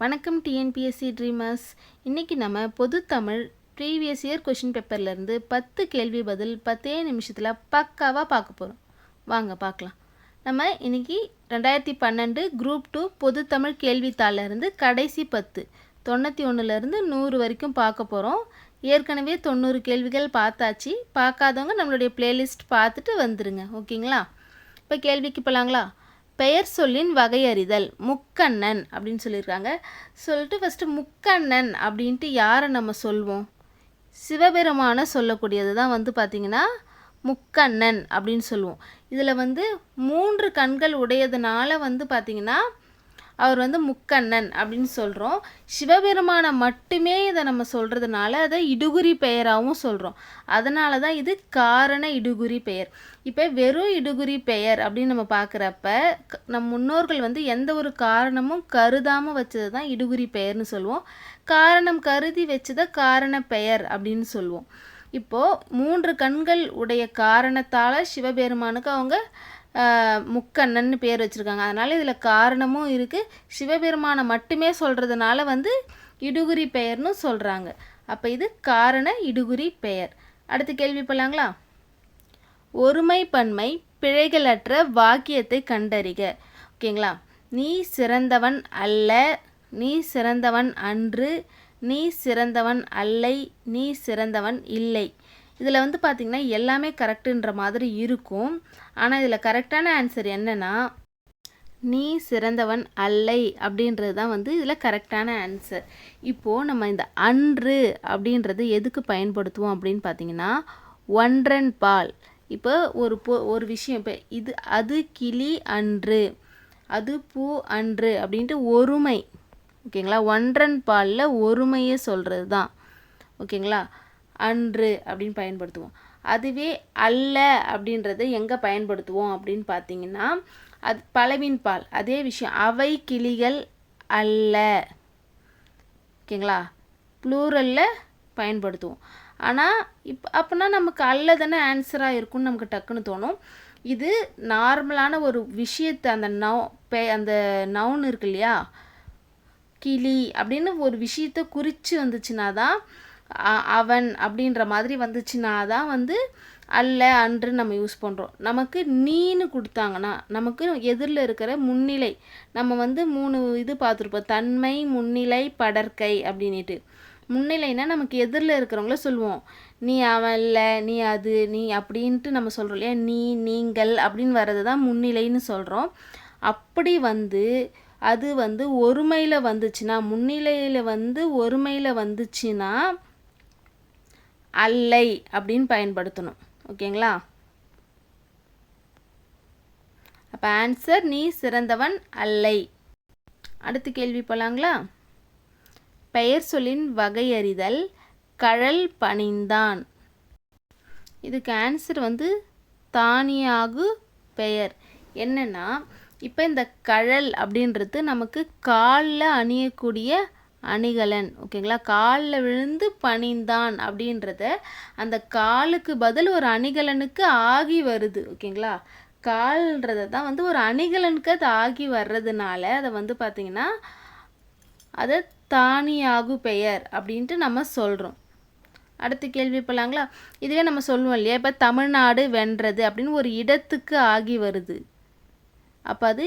வணக்கம் TNPSC dreamers. இன்றைக்கி நம்ம பொது தமிழ் ப்ரீவியஸ் இயர் கொஷின் பேப்பர்லேருந்து 10 கேள்வி பதில் 10 நிமிஷத்தில் பக்காவாக பார்க்க போகிறோம். வாங்க பார்க்கலாம். நம்ம இன்றைக்கி 2012 குரூப் 2 பொது தமிழ் கேள்வித்தாளிலிருந்து கடைசி 10 91லேருந்து 100 வரைக்கும் பார்க்க போகிறோம். ஏற்கனவே 90 கேள்விகள் பார்த்தாச்சு. பார்க்காதவங்க நம்மளுடைய பிளேலிஸ்ட் பார்த்துட்டு வந்துடுங்க. ஓகேங்களா? இப்போ கேள்விக்கு போகலாங்களா? பெயர் சொல்லின் வகையறிதல் முக்கண்ணன் அப்படின்னு சொல்லியிருக்காங்க. சொல்லிட்டு ஃபஸ்ட்டு முக்கண்ணன் அப்படின்ட்டு யாரை நம்ம சொல்வோம்? சிவபெருமான சொல்லக்கூடியது தான் பார்த்திங்கன்னா முக்கண்ணன் அப்படின்னு சொல்லுவோம். இதில் 3 கண்கள் உடையதுனால பார்த்திங்கன்னா அவர் முக்கண்ணன் அப்படின்னு சொல்கிறோம். சிவபெருமானை மட்டுமே இதை நம்ம சொல்கிறதுனால அதை இடுகுறி பெயராகவும் சொல்கிறோம். அதனால தான் இது காரண இடுகுறி பெயர். இப்போ வெறும் இடுகுறி பெயர் அப்படின்னு நம்ம பார்க்குறப்ப நம் முன்னோர்கள் எந்த ஒரு காரணமும் கருதாமல் வச்சது தான் இடுகுறி பெயர்னு சொல்லுவோம். காரணம் கருதி வச்சதை காரண பெயர் அப்படின்னு சொல்லுவோம். இப்போது 3 கண்கள் உடைய காரணத்தால் சிவபெருமானுக்கு அவங்க முக்கண்ணன்னு பேர் வச்சுருக்காங்க. அதனால் இதில் காரணமும் இருக்குது. சிவபெருமானை மட்டுமே சொல்கிறதுனால இடுகுறி பெயர்னு சொல்கிறாங்க. அப்போ இது காரண இடுகுறி பெயர். அடுத்த கேள்வி போகலாங்களா? ஒருமை பன்மை பிழைகளற்ற வாக்கியத்தை கண்டறிக. ஓகேங்களா? நீ சிறந்தவன் அல்ல, நீ சிறந்தவன் அன்று, நீ சிறந்தவன் அல்லை, நீ சிறந்தவன் இல்லை. இதில் பார்த்திங்கன்னா எல்லாமே கரெக்டுன்ற மாதிரி இருக்கும். ஆனால் இதில் கரெக்டான ஆன்சர் என்னென்னா நீ சிறந்தவன் அல்லை அப்படின்றது தான் இதில் கரெக்டான ஆன்சர். இப்போது நம்ம இந்த அன்று அப்படின்றது எதுக்கு பயன்படுத்துவோம் அப்படின்னு பார்த்திங்கன்னா ஒன்றன் பால். இப்போ ஒரு விஷயம், இப்போ இது அது கிளி அன்று, அது பூ அன்று அப்படின்ட்டு ஒருமை. ஓகேங்களா? ஒன்றன் பாலில் ஒருமையை சொல்கிறது தான். ஓகேங்களா? அன்று அப்படின்னு பயன்படுத்துவோம். அதுவே அல்ல அப்படின்றத எங்கே பயன்படுத்துவோம் அப்படின்னு பார்த்தீங்கன்னா அது பலவின் பால். அதே விஷயம் அவை கிளிகள் அல்ல. ஓகேங்களா? ப்ளூரலில் பயன்படுத்துவோம். ஆனால் அப்போனா நமக்கு அல்ல தானே ஆன்சராக இருக்கும்னு நமக்கு டக்குன்னு தோணும். இது நார்மலான ஒரு விஷயத்தை அந்த நவுன் இருக்கு இல்லையா, கிளி அப்படின்னு ஒரு விஷயத்தை குறித்து வந்துச்சுன்னா தான், அவன் அப்படின்ற மாதிரி வந்துச்சுன்னா தான் அல்ல அன்று நம்ம யூஸ் பண்ணுறோம். நமக்கு நீன்னு கொடுத்தாங்கன்னா நமக்கு எதிரில் இருக்கிற முன்னிலை நம்ம 3 இது பார்த்துருப்போம். தன்மை, முன்னிலை, படற்கை அப்படின்ட்டு. முன்னிலைனா நமக்கு எதிரில் இருக்கிறவங்கள சொல்லுவோம். நீ அவன் இல்லை, நீ அது, நீ அப்படின்ட்டு நம்ம சொல்கிறோம் இல்லையா. நீ, நீங்கள் அப்படின்னு வர்றது தான் முன்னிலைன்னு சொல்கிறோம். அப்படி அது ஒருமையில் வந்துச்சுன்னா, முன்னிலையில் ஒருமையில் வந்துச்சுன்னா அல்லை அப்படின்னு பயன்படுத்தணும். ஓகேங்களா? அப்போ ஆன்சர் நீ சிறந்தவன் அல்லை. அடுத்த கேள்வி போகலாங்களா? பெயர் சொல்லின் வகையறிதல் கழல் பணிந்தான். இதுக்கு ஆன்சர் தானியாகு பெயர். என்னன்னா இப்போ இந்த கழல் அப்படின்றது நமக்கு காலில் அணியக்கூடிய அணிகலன். ஓகேங்களா? காலில் விழுந்து பணிந்தான் அப்படின்றத அந்த காலுக்கு பதில் ஒரு அணிகலனுக்கு ஆகி வருது. ஓகேங்களா? கால்ன்றதை தான் ஒரு அணிகலனுக்கு அது ஆகி வர்றதுனால அதை பார்த்திங்கன்னா அதை தானியாகு பெயர் அப்படின்ட்டு நம்ம சொல்கிறோம். அடுத்த கேள்வி போகலாங்களா? இதுவே நம்ம சொல்லுவோம் இல்லையா, இப்போ தமிழ்நாடு வென்றது அப்படின்னு ஒரு இடத்துக்கு ஆகி வருது. அப்போ அது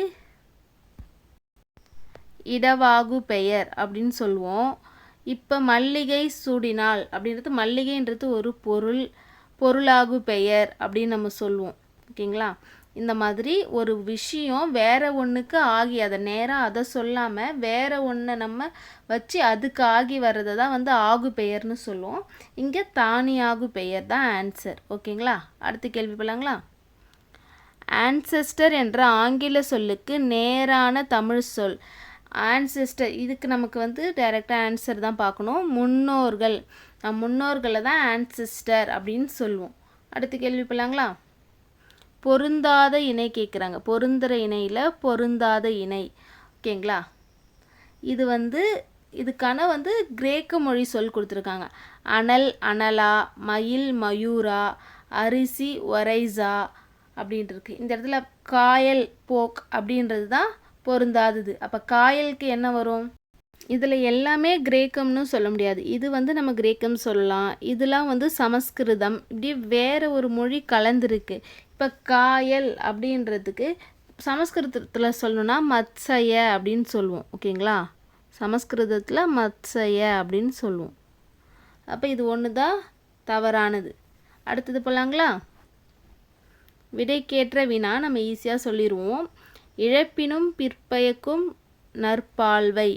இடவாகு பெயர் அப்படின்னு சொல்லுவோம். இப்போ மல்லிகை சூடினால் அப்படின்றது, மல்லிகைன்றது ஒரு பொருளாகு பெயர் அப்படின்னு நம்ம சொல்லுவோம். ஓகேங்களா? இந்த மாதிரி ஒரு விஷயம் வேற ஒன்றுக்கு ஆகி அதை நேராக அதை சொல்லாமல் வேற ஒன்றை நம்ம வச்சு அதுக்கு ஆகி வர்றதை தான் ஆகு பெயர்னு சொல்லுவோம். இங்கே தானியாகு பெயர் தான் ஆன்சர். ஓகேங்களா? அடுத்த கேள்வி போகலாங்களா? ஆன்செஸ்டர் என்ற ஆங்கில சொல்லுக்கு நேரான தமிழ் சொல். ஆன்செஸ்டர் இதுக்கு நமக்கு டைரெக்டாக ஆன்சர் தான் பார்க்கணும். முன்னோர்கள், முன்னோர்களை தான் ஆன்செஸ்டர் அப்படின்னு சொல்லுவோம். அடுத்த கேள்வி போகலாங்களா? பொருந்தாத இணை கேட்குறாங்க. பொருந்துகிற இணையில் பொருந்தாத இணை. ஓகேங்களா? இது இதுக்கான கிரேக்க மொழி சொல் கொடுத்துருக்காங்க. அனல் அனலா, மயில் மயூரா, அரிசி ஒரைசா அப்படின்ட்டு இருக்குது. இந்த இடத்துல காயல் போக் அப்படின்றது தான் பொருந்தாதது. அப்போ காயலுக்கு என்ன வரும்? இதில் எல்லாமே கிரேக்கம்னு சொல்ல முடியாது. இது வந்து நம்ம கிரேக்கம் சொல்லலாம். இதெல்லாம் வந்து சமஸ்கிருதம். இப்படி வேறு ஒரு மொழி கலந்துருக்கு. இப்போ காயல் அப்படின்றதுக்கு சமஸ்கிருதத்தில் சொல்லணும்னா மத்சய அப்படின்னு சொல்லுவோம். ஓகேங்களா? சமஸ்கிருதத்தில் மத்சய அப்படின்னு சொல்லுவோம். அப்போ இது ஒன்று தான் தவறானது. அடுத்தது போகலாங்களா? விடைக்கேற்ற வினா நம்ம ஈஸியாக சொல்லிடுவோம். இழப்பினும் பிற்பயக்கும் நற்பால்வை.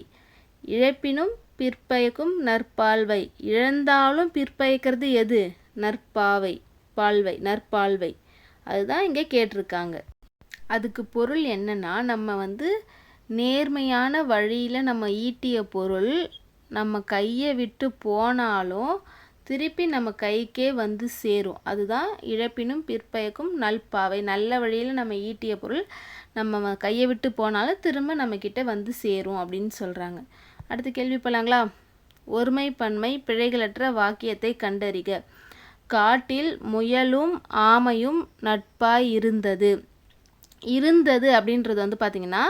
இழப்பினும் பிற்பயக்கும் நற்பால்வை. இழந்தாலும் பிற்பயக்கிறது எது? நற்பாவை, பால்வை, நற்பால்வை. அதுதான் இங்கே கேட்டிருக்காங்க. அதுக்கு பொருள் என்னன்னா, நம்ம வந்து நேர்மையான வழியில் நம்ம ஈட்டிய பொருள் நம்ம கையை விட்டு போனாலும் திருப்பி நம்ம கைக்கே வந்து சேரும். அதுதான் இழப்பினும் பிற்பயக்கும் நல்பாவை. நல்ல வழியில் நம்ம ஈட்டிய பொருள் நம்ம கையை விட்டு போனாலும் திரும்ப நம்மக்கிட்ட வந்து சேரும் அப்படின்னு சொல்கிறாங்க. அடுத்த கேள்வி போகலாங்களா? ஒருமை பன்மை பிழைகளற்ற வாக்கியத்தை கண்டறிக. காட்டில் முயலும் ஆமையும் நட்பாய் இருந்தது. இருந்தது அப்படின்றது வந்து பார்த்திங்கன்னா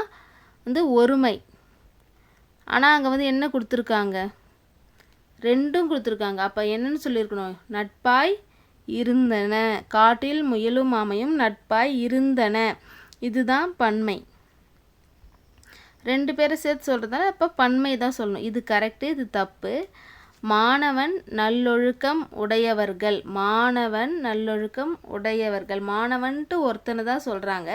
வந்து ஒருமை. ஆனால் அங்கே வந்து என்ன கொடுத்துருக்காங்க? ரெண்டும் கொடுத்துருக்காங்க. அப்போ என்னன்னு சொல்லியிருக்கணும்? நட்பாய் இருந்தன. காட்டில் முயலும் ஆமையும் நட்பாய் இருந்தன. இதுதான் பன்மை. ரெண்டு பேரை சேர்த்து சொல்கிறதால அப்போ பன்மை தான் சொல்லணும். இது கரெக்டு, இது தப்பு. மாணவன் நல்லொழுக்கம் உடையவர்கள். மாணவன் நல்லொழுக்கம் உடையவர்கள். மாணவன்ட்டு ஒருத்தனை தான் சொல்கிறாங்க,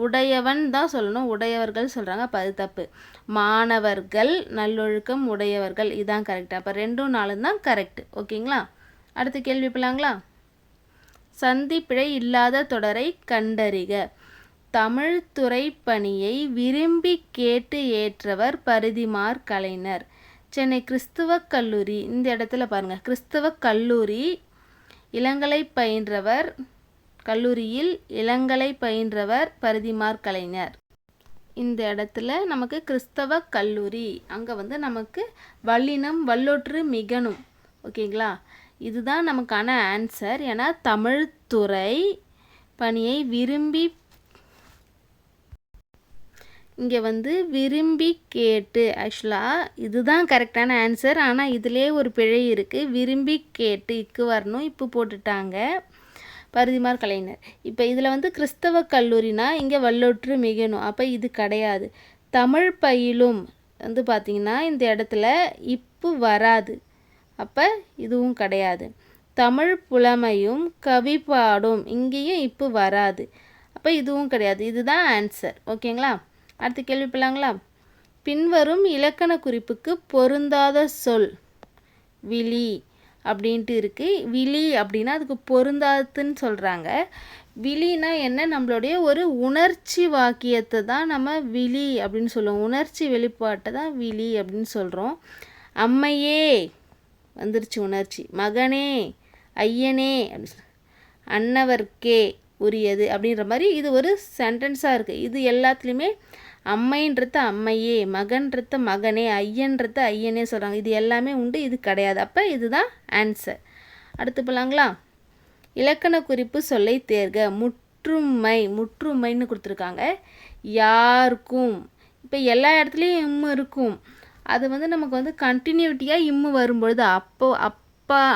உடையவன் தான் சொல்லணும், உடையவர்கள் சொல்கிறாங்க. அப்போ அது தப்பு. மாணவர்கள் நல்லொழுக்கம் உடையவர்கள், இதுதான் கரெக்டு. அப்போ 2 4 தான் கரெக்டு. ஓகேங்களா? அடுத்த கேள்வி போகலாங்களா? சந்தி பிழை இல்லாத தொடரை கண்டறிக. தமிழ் துறை பணியை விரும்பி கேட்டு ஏற்றவர் பரிதிமாற் கலைஞர். சென்னை கிறிஸ்துவ கல்லூரி. இந்த இடத்துல பாருங்கள், கிறிஸ்தவ கல்லூரி இளங்கலை பயின்றவர், கல்லூரியில் இளங்கலை பயின்றவர் பரிதிமாற் கலைஞர். இந்த இடத்துல நமக்கு கிறிஸ்தவ கல்லூரி, அங்கே வந்து நமக்கு வல்லினம் வல்லொற்று மிகனும். ஓகேங்களா? இதுதான் நமக்கான ஆன்சர். ஏன்னா தமிழ்துறை பணியை விரும்பி, இங்கே வந்து விரும்பி கேட்டு, ஆக்சுவலாக இதுதான் கரெக்டான ஆன்சர். ஆனால் இதிலே ஒரு பிழை இருக்குது. விரும்பி கேட்டு இக்கு வரணும், இப்போ போட்டுட்டாங்க. பரிதிமாற் கலைஞர். இப்போ இதில் வந்து கிறிஸ்தவ கல்லூரினா இங்கே வல்லொற்று மிகணும். அப்போ இது கிடையாது. தமிழ் பயிலும் வந்து பார்த்திங்கன்னா இந்த இடத்துல இப்பு வராது. அப்போ இதுவும் கிடையாது. தமிழ் புலமையும் கவி பாடும், இங்கேயும் இப்பு வராது. அப்போ இதுவும் கிடையாது. இதுதான் ஆன்சர். ஓகேங்களா? அடுத்த கேள்வி போகலாங்களா? பின்வரும் இலக்கண குறிப்புக்கு பொருந்தாத சொல் விழி அப்படின்ட்டு இருக்குது. விழி அப்படின்னா அதுக்கு பொருந்தாதுன்னு சொல்கிறாங்க. விழினா என்ன? நம்மளுடைய ஒரு உணர்ச்சி வாக்கியத்தை தான் நம்ம விழி அப்படின்னு சொல்லுவோம். உணர்ச்சி வெளிப்பாட்டை தான் விழி அப்படின்னு சொல்கிறோம். அம்மையே வந்துருச்சு உணர்ச்சி, மகனே, ஐயனே, அன்னவர்க்கே உரியது அப்படின்ற மாதிரி இது ஒரு சென்டென்ஸாக இருக்குது. இது எல்லாத்துலேயுமே அம்மைன்றத அம்மையே, மகன்றத மகனே, ஐயன்றத ஐயனே சொல்கிறாங்க. இது எல்லாமே உண்டு, இது கிடையாது. அப்போ இதுதான் ஆன்சர். அடுத்து போகலாங்களா? இலக்கண குறிப்பு சொல்லை தேர்க. முற்றுமை, முற்றுமைன்னு கொடுத்துருக்காங்க. யாருக்கும், இப்போ எல்லா இடத்துலையும் இம்மு இருக்கும். அது வந்து நமக்கு வந்து கண்டினியூட்டியாக இம்மு வரும்பொழுது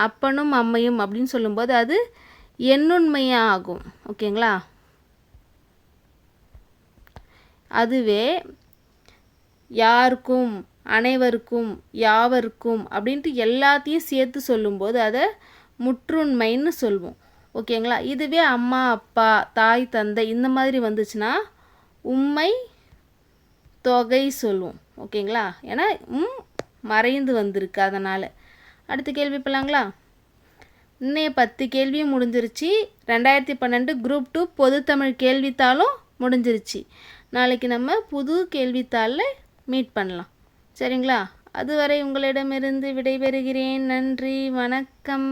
அப்பனும் அம்மையும் அப்படின்னு சொல்லும்போது அது எண்ணுண்மையாக ஆகும். ஓகேங்களா? அதுவே யாருக்கும், அனைவருக்கும், யாவருக்கும் அப்படின்ட்டு எல்லாத்தையும் சேர்த்து சொல்லும்போது அதை முற்றுண்மைன்னு சொல்லுவோம். ஓகேங்களா? இதுவே அம்மா அப்பா தாய் தந்தை இந்த மாதிரி வந்துச்சுன்னா உம்மை தொகை சொல்லுவோம். ஓகேங்களா? ஏன்னா மறைந்து வந்திருக்கு அதனால். அடுத்த கேள்வி போகலாங்களா? இன்னைய 10 கேள்வியும் முடிஞ்சிருச்சு. 2012 குரூப் 2 பொதுத்தமிழ் கேள்வித்தாளும் முடிஞ்சிருச்சு. நாளைக்கு நம்ம புது கேள்வித்தாளில் மீட் பண்ணலாம். சரிங்களா? அதுவரை உங்களிடமிருந்து விடைபெறுகிறேன். நன்றி, வணக்கம்.